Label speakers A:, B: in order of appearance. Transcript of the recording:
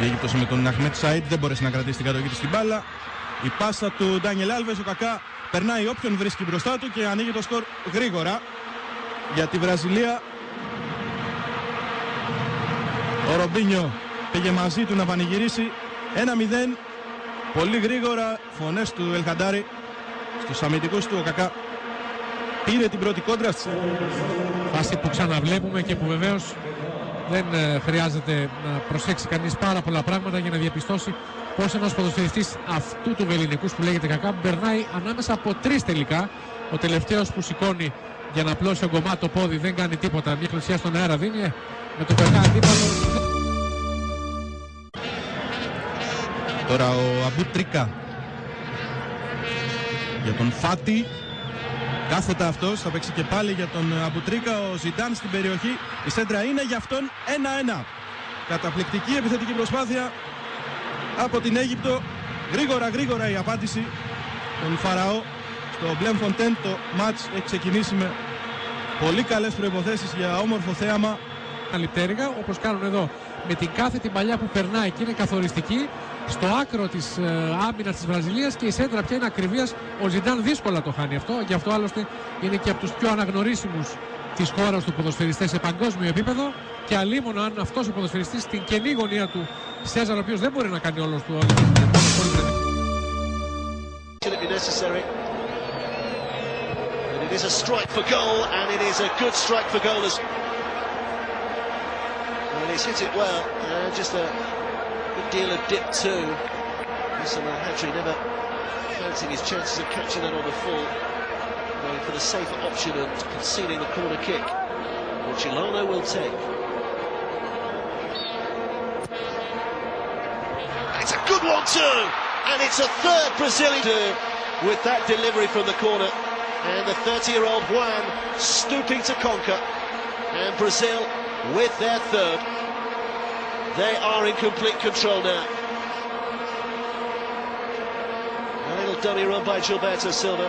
A: Η Αίγυπτος με τον Αχμέτ Σαΐντ δεν μπόρεσε να κρατήσει την κατοχή της στην μπάλα. Η πάσα του Ντάνιελ Άλβες, ο Κακά περνάει όποιον βρίσκει μπροστά του και ανοίγει το σκορ γρήγορα για τη Βραζιλία. Ο Ρομπίνιο πήγε μαζί του να πανηγυρίσει. 1-0. Πολύ γρήγορα φωνές του Ελχαντάρη στους αμυντικούς του. Ο Κακά πήρε την πρώτη κόντρα.
B: Φάση που ξαναβλέπουμε και που βεβαίως δεν χρειάζεται να προσέξει κανείς πάρα πολλά πράγματα για να διαπιστώσει πως ένας ποδοσφαιριστής αυτού του βεληνικούς που λέγεται Κακά περνάει ανάμεσα από τρεις τελικά. Ο τελευταίος που σηκώνει για να απλώσει ο Γκομά το πόδι δεν κάνει τίποτα. Μια κλωτσιά στον αέρα δίνει με τον Κακά αντίπαλο.
A: Τώρα ο Αμπού Τρίκα για τον Φάτι. Κάθετα αυτός, θα παίξει και πάλι για τον Αμπού Τρίκα. Ο Ζιντάν στην περιοχή. Η σέντρα είναι για αυτόν 1-1. Καταπληκτική επιθετική προσπάθεια από την Αίγυπτο. Γρήγορα η απάντηση των Φαραώ. Στο Μπλεμφοντέν το μάτς έχει ξεκινήσει με πολύ καλές προϋποθέσεις για όμορφο θέαμα.
B: Αλυπτέρυγα, όπως κάνουν εδώ με την κάθε την παλιά που περνάει και είναι καθοριστική στο άκρο της άμυνας της Βραζιλίας, και η σέντρα πια είναι ακριβίας. Ο Ζιντάν δύσκολα το χάνει αυτό, γι' αυτό άλλωστε είναι και από τους πιο αναγνωρίσιμους της χώρας του ποδοσφαιριστές σε παγκόσμιο επίπεδο, και αλίμονο αν αυτός ο ποδοσφαιριστής στην κενή γωνία του Σέζαρ, ο οποίος δεν μπορεί να κάνει όλος του
C: It is a strike for goal, and it is a good strike for goal as well. He's hit it well, and just a good deal of dip too. Issa Hadri never fancying his chances of catching that on the full, going for the safer option and conceding the corner kick, which Ilano will take. It's a good one too, and it's a third Brazilian with that delivery from the corner. And the 30-year-old Juan stooping to conquer, and Brazil with their third. They are in complete control now. A little dummy run by Gilberto Silva.